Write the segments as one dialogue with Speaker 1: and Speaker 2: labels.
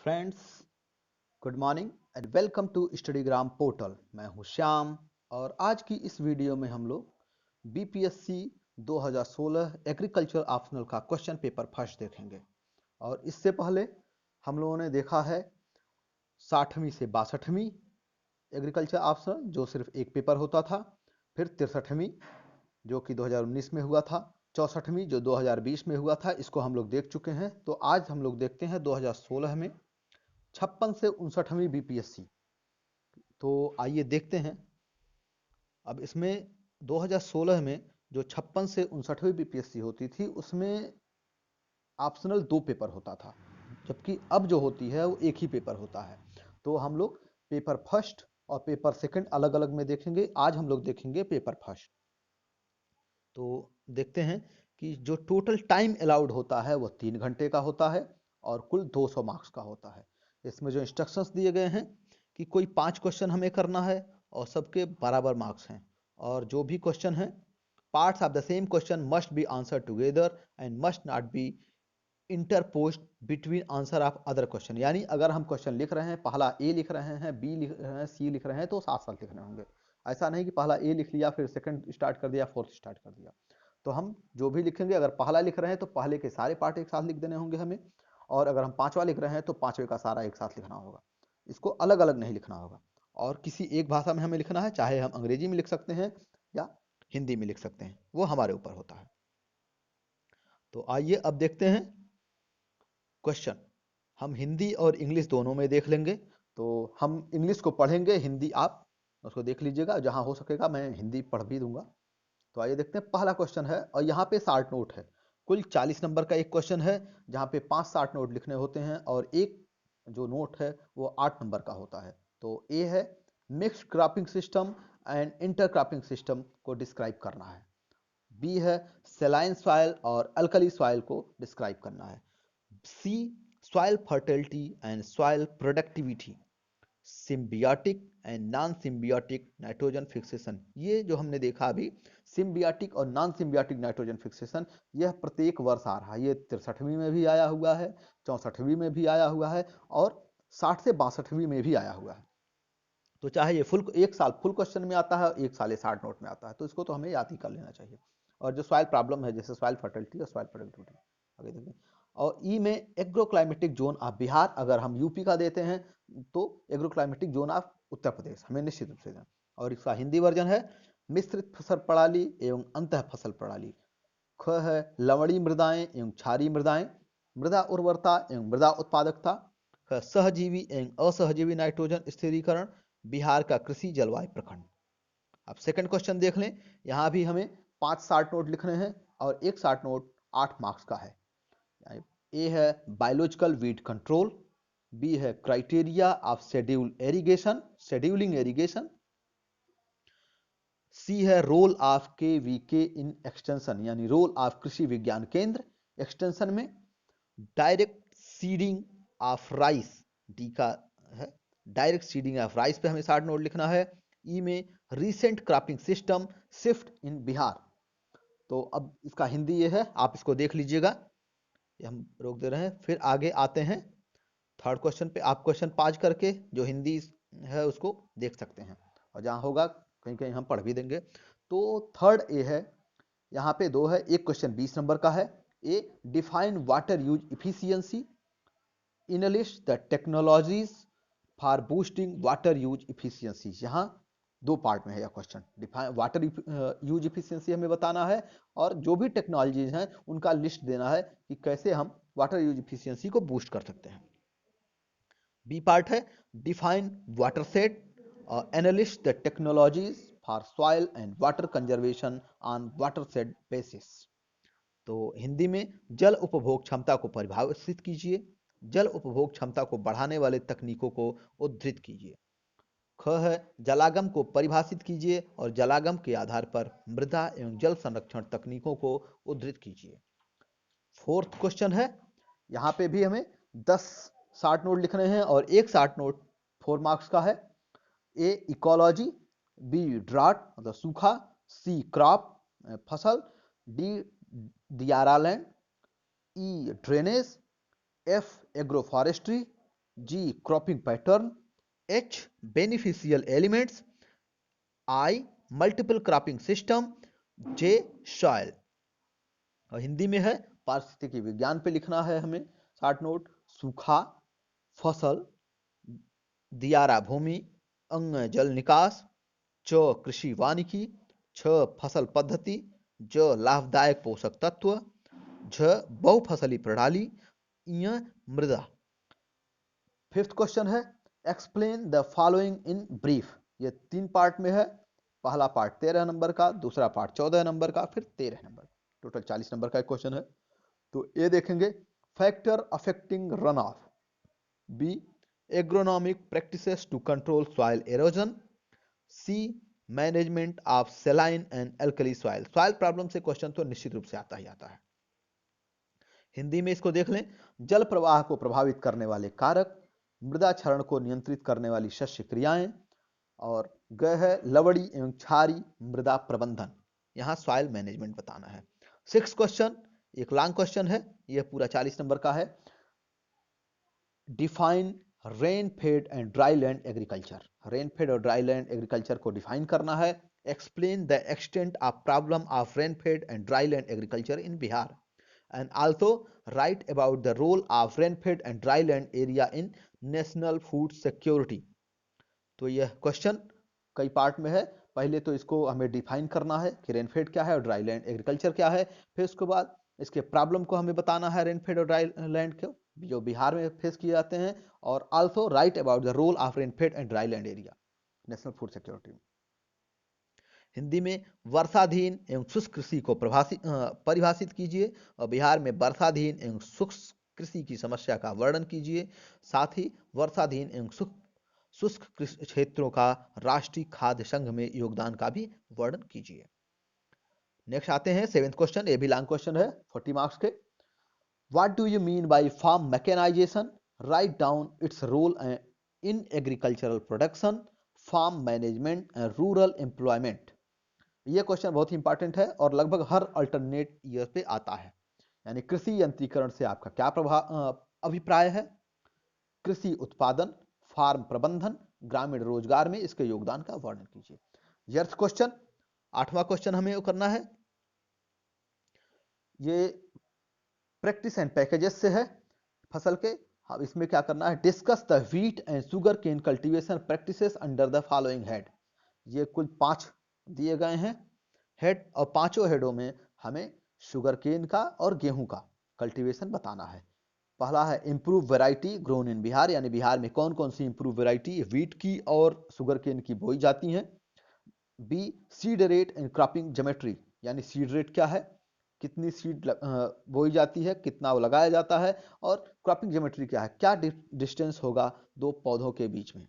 Speaker 1: Friends, good morning and welcome to Studygram portal. मैं हूं श्याम और आज की इस वीडियो में हम लोग बीपीएससी 2016 एग्रीकल्चर ऑप्शनल का क्वेश्चन पेपर फर्स्ट देखेंगे। और इससे पहले हम लोगों ने देखा है 60वीं से 62वीं एग्रीकल्चर ऑप्शनल जो सिर्फ एक पेपर होता था, फिर 63वीं जो कि 2019 में हुआ था, 64वीं जो 2020 में हुआ था, इसको हम लोग देख चुके हैं। तो आज हम लोग देखते हैं 2016 में 56 से 59वीं बीपीएससी। तो आइए देखते हैं। अब इसमें 2016 में जो 56 से 59वीं बीपीएससी होती थी उसमें ऑप्शनल 2 पेपर होता था, जबकि अब जो होती है वो एक ही पेपर होता है। तो हम लोग पेपर फर्स्ट और पेपर सेकंड अलग अलग में देखेंगे। आज हम लोग देखेंगे पेपर फर्स्ट। तो देखते हैं कि जो टोटल टाइम अलाउड होता है वो 3 घंटे का होता है और कुल 200 मार्क्स का होता है। इसमें जो इंस्ट्रक्शंस दिए गए हैं कि कोई 5 क्वेश्चन हमें करना है और सबके बराबर मार्क्स हैं, और जो भी क्वेश्चन है parts of the same question must be answer together and must not be interposed between answer of other question. यानी अगर हम क्वेश्चन लिख रहे हैं, पहला ए लिख रहे हैं, बी लिख रहे हैं, सी लिख रहे हैं, तो साथ साथ लिखने होंगे। ऐसा नहीं कि पहला ए लिख लिया फिर सेकंड स्टार्ट कर दिया फोर्थ स्टार्ट कर दिया। तो हम जो भी लिखेंगे, अगर पहला लिख रहे हैं तो पहले के सारे पार्ट एक साथ लिख देने होंगे हमें, और अगर हम पांचवा लिख रहे हैं तो पांचवे का सारा एक साथ लिखना होगा। इसको अलग अलग नहीं लिखना होगा। और किसी एक भाषा में हमें लिखना है, चाहे हम अंग्रेजी में लिख सकते हैं या हिंदी में लिख सकते हैं, वो हमारे ऊपर होता है। तो आइए अब देखते हैं क्वेश्चन। हम हिंदी और इंग्लिश दोनों में देख लेंगे। तो हम इंग्लिश को पढ़ेंगे, हिंदी आप उसको देख लीजिएगा, जहां हो सकेगा मैं हिंदी पढ़ भी दूंगा। तो आइए देखते हैं। पहला क्वेश्चन है और यहाँ पे 60 नोट है। कुल 40 नंबर का एक क्वेश्चन है, जहाँ पे 5 60 नोट लिखने होते हैं और एक जो नोट है वो 8 नंबर का होता है। तो ए है mixed cropping system and inter cropping system को डिस्क्राइब करना है। बी है सेलाइन सॉइल और अल्कली सॉइल को डिस्क्राइब करना है। C soil fertility and soil productivity, symbiotic and non symbiotic nitrogen fixation. ये जो हमने देखा अभी, सिम्बियोटिक और नॉन सिम्बियोटिक नाइट्रोजन फिक्सेशन, यह प्रत्येक वर्ष आ रहा है। ये 63वीं में भी आया हुआ है, 64वीं में भी आया हुआ है और 60 से 62वीं में भी आया हुआ है। तो चाहे ये फुल एक साल फुल क्वेश्चन में आता है, एक साल ये 60 नोट में आता है, तो इसको तो हमें याद ही कर लेना चाहिए। और जो सॉइल प्रॉब्लम है, जैसे सॉइल फर्टिलिटी और सॉइल प्रोडक्टिविटी, आगे देखिए। और ई में एग्रोक्लाइमेटिक जोन ऑफ बिहार, अगर हम यूपी का देते हैं तो agroclimatic zone of Uttar Pradesh हमें निश्चित रूप से दें। और इसका हिंदी वर्जन है मिश्रित फसल प्रणाली एवं अंतः फसल प्रणाली। ख है लवणीय मृदाएं एवं क्षारीय मृदाएं, मृदा उर्वरता एवं मृदा उत्पादकता। सहजीवी एवं असहजीवी नाइट्रोजन स्थिरीकरण, बिहार का कृषि जलवायु प्रखंड। अब सेकंड क्वेश्चन देख लें। यहाँ भी हमें 5 60 नोट लिखने हैं और एक 60 नोट 8 मार्क्स का है। ए है बायोलॉजिकल वीड कंट्रोल, बी है क्राइटेरिया ऑफ शेड्यूलिंग एरीगेशन, सी है रोल ऑफ के वी के इन एक्सटेंशन, यानी रोल ऑफ कृषि विज्ञान केंद्र एक्सटेंशन में। Direct seeding of rice, D का है डायरेक्ट सीडिंग ऑफ राइस पे हमें 60 नोट लिखना है। ई में recent cropping system shift in Bihar. तो अब इसका हिंदी ये है, आप इसको देख लीजिएगा, ये हम रोक दे रहे हैं। फिर आगे आते हैं थर्ड क्वेश्चन पे। आप क्वेश्चन पाज करके जो हिंदी है उसको देख सकते हैं, और जहाँ होगा कहीं कहीं हम पढ़ भी देंगे। तो थर्ड ए है, यहाँ पे 2 है, एक क्वेश्चन 20 नंबर का है। A define water use efficiency, enlist the technologies for boosting water use efficiency. यहाँ 2 पार्ट में है यह question. Define water use efficiency हमें बताना है, और जो भी टेक्नोलॉजीज हैं उनका लिस्ट देना है कि कैसे हम वाटर यूज इफिशियंसी को बूस्ट कर सकते हैं। बी पार्ट है define water set, analyst the technologies for soil and water conservation on water set basis. तो हिंदी में जल उपभोग क्षमता को परिभाषित कीजिए, जल उपभोग क्षमता को बढ़ाने वाले तकनीकों को उद्धृत कीजिए। ख है जलागम को परिभाषित कीजिए और जलागम के आधार पर मृदा एवं जल संरक्षण तकनीकों को उद्धृत कीजिए। फोर्थ क्वेश्चन है, यहाँ पे भी हमें 10 60 नोट लिखने हैं और एक 60 नोट 4 मार्क्स का है। ए इकोलॉजी, बी ड्राट मतलब सूखा, सी क्रॉप फसल, D diara land, E drainage, F agroforestry, G cropping pattern, H beneficial elements, I multiple cropping system, J soil. और हिंदी में है पारिस्थितिकी विज्ञान पे लिखना है हमें शॉर्ट नोट। सूखा, फसल, दियारा भूमि, अंग जल निकास, च कृषि वानिकी, छ फसल पद्धति, ज लाभदायक पोषक तत्व, झ बहुफसली प्रणाली, य मृदा। फिफ्थ क्वेश्चन है explain the following in brief. ये 3 पार्ट में है। पहला पार्ट 13 नंबर का, दूसरा पार्ट 14 नंबर का, फिर 13 नंबर, टोटल 40 नंबर का एक क्वेश्चन है। तो ये देखेंगे factor affecting run off, B agronomic practices to control soil erosion, C management of saline and alkali soil. Soil problem से क्वेश्चन तो निश्चित रूप से आता ही आता है। हिंदी में इसको देख लें, जल प्रवाह को प्रभावित करने वाले कारक, मृदा क्षरण को नियंत्रित करने वाली शस्य क्रियाएं, और ग है लवड़ी एवं क्षारी मृदा प्रबंधन। यहां सॉइल मैनेजमेंट बताना है। 6 क्वेश्चन एक लॉन्ग क्वेश्चन है, यह पूरा 40 नंबर का है। Define rain fed and dry land agriculture. Rain fed और ड्राई लैंड एग्रीकल्चर को डिफाइन करना है। Explain the extent of problem of rain fed and dry land agriculture in Bihar and also write about the role of rain fed and dry land area in national food security. तो यह question कई part में है। पहले तो इसको हमें define करना है कि रेनफेड क्या है और ड्राई लैंड एग्रीकल्चर क्या है, फिर उसके बाद इसके प्रॉब्लम को हमें बताना है रेनफेड और ड्राई लैंड के जो बिहार में फेस किए जाते हैं, और also write about the role of rainfed and dry land area national food security. Hindi में वर्षाधीन एवं शुष्क कृषि को परिभाषित कीजिए, और बिहार में वर्षाधीन एवं शुष्क कृषि की समस्या का वर्णन कीजिए। साथ ही वर्षाधीन एवं शुष्क क्षेत्रों का राष्ट्रीय खाद्य संघ में योगदान का भी वर्णन कीजिए। नेक्स्ट आते हैं 7th क्वेश्चन, ये भी लॉन्ग क्वेश्चन है 40 मार्क्स के। What do you mean by farm mechanisation? Right down its role in agricultural production, farm management and rural employment. ये क्वेश्चन बहुत ही इंपॉर्टेंट है और लगभग हर अल्टरनेट ईयर पे आता है। यानी कृषि यंत्रीकरण से आपका क्या अभिप्राय है? कृषि उत्पादन, फार्म प्रबंधन, ग्रामीण रोजगार में इसके योगदान का वर्णन कीजिए। यर्थ क्वेश्चन 8वां क्वेश्चन हमें करना है। ये प्रैक्टिस एंड पैकेजेस से है फसल के। इसमें क्या करना है? Discuss the wheat and sugar cane cultivation practices under the following head. ये कुल 5 दिए गए हैं हेड, और पांचों हेडों में हमें शुगर केन का और गेहूं का कल्टीवेशन बताना है। पहला है improve variety grown in Bihar, यानी बिहार में कौन कौन सी इंप्रूव वैरायटी व्हीट की और शुगर केन की बोई जाती हैं। B seed rate and cropping geometry, यानी सीड रेट क्या है, कितनी सीड बोई जाती है, कितना वो लगाया जाता है, और क्रॉपिंग ज्योमेट्री क्या है, क्या डिस्टेंस होगा 2 पौधों के बीच में।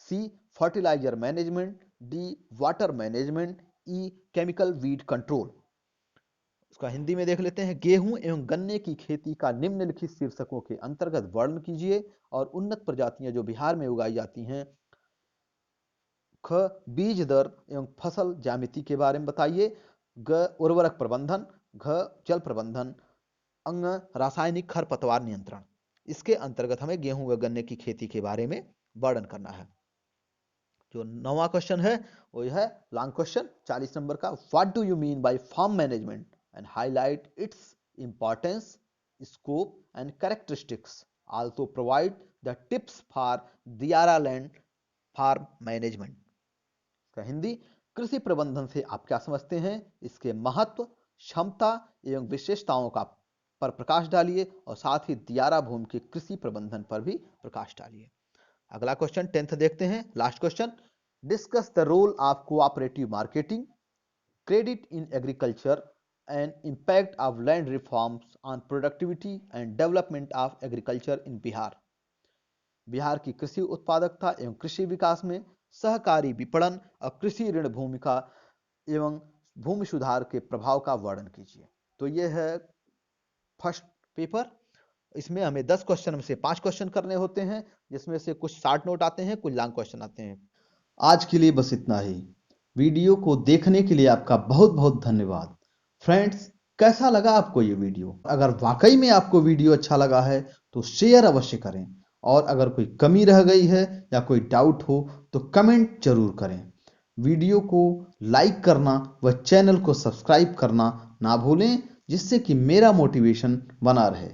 Speaker 1: C fertilizer management, D water management, E chemical weed control. उसका हिंदी में देख लेते हैं। गेहूं एवं गन्ने की खेती का निम्नलिखित शीर्षकों के अंतर्गत वर्णन कीजिए और उन्नत प्रजातियां जो बिहार में उगाई जाती हैं। ख बीज दर एवं फसल ज्यामिति के बारे में बताइए। ग उर्वरक प्रबंधन, घ जल प्रबंधन, अंग रासायनिक खरपतवार नियंत्रण। इसके अंतर्गत हमें गेहूं व गन्ने की खेती के बारे में वर्णन करना है। जो 9वां क्वेश्चन है वो है लॉन्ग क्वेश्चन 40 नंबर का। What do you mean by farm management and highlight its importance, scope and characteristics. Also provide the tips for Diara land farm management. Hindi, कृषि प्रबंधन से आप क्या समझते हैं, इसके महत्व, क्षमता एवं विशेषताओं का पर प्रकाश डालिए, और साथ ही दियारा भूमि के कृषि प्रबंधन पर भी प्रकाश डालिए। अगला क्वेश्चन 10th देखते हैं, last question. Discuss the role of cooperative marketing, credit in agriculture and impact of land reforms on productivity and development of agriculture in Bihar. Bihar की कृषि उत्पादकता एवं कृषि विकास में सहकारी विपणन और कृषि ऋण भूमिका एवं भूमि सुधार के प्रभाव का वर्णन कीजिए। तो यह है फर्स्ट पेपर। इसमें हमें 10 क्वेश्चन में से 5 क्वेश्चन करने होते हैं, जिसमें से कुछ शॉर्ट नोट आते हैं, कुछ लॉन्ग क्वेश्चन आते हैं। आज के लिए बस इतना ही। वीडियो को देखने के लिए आपका बहुत बहुत धन्यवाद। फ्रेंड्स, कैसा लगा आपको ये वीडियो? अगर वाकई में आपको वीडियो अच्छा लगा है तो शेयर अवश्य करें, और अगर कोई कमी रह गई है या कोई डाउट हो तो कमेंट जरूर करें। वीडियो को लाइक करना व चैनल को सब्सक्राइब करना ना भूलें, जिससे कि मेरा मोटिवेशन बना रहे।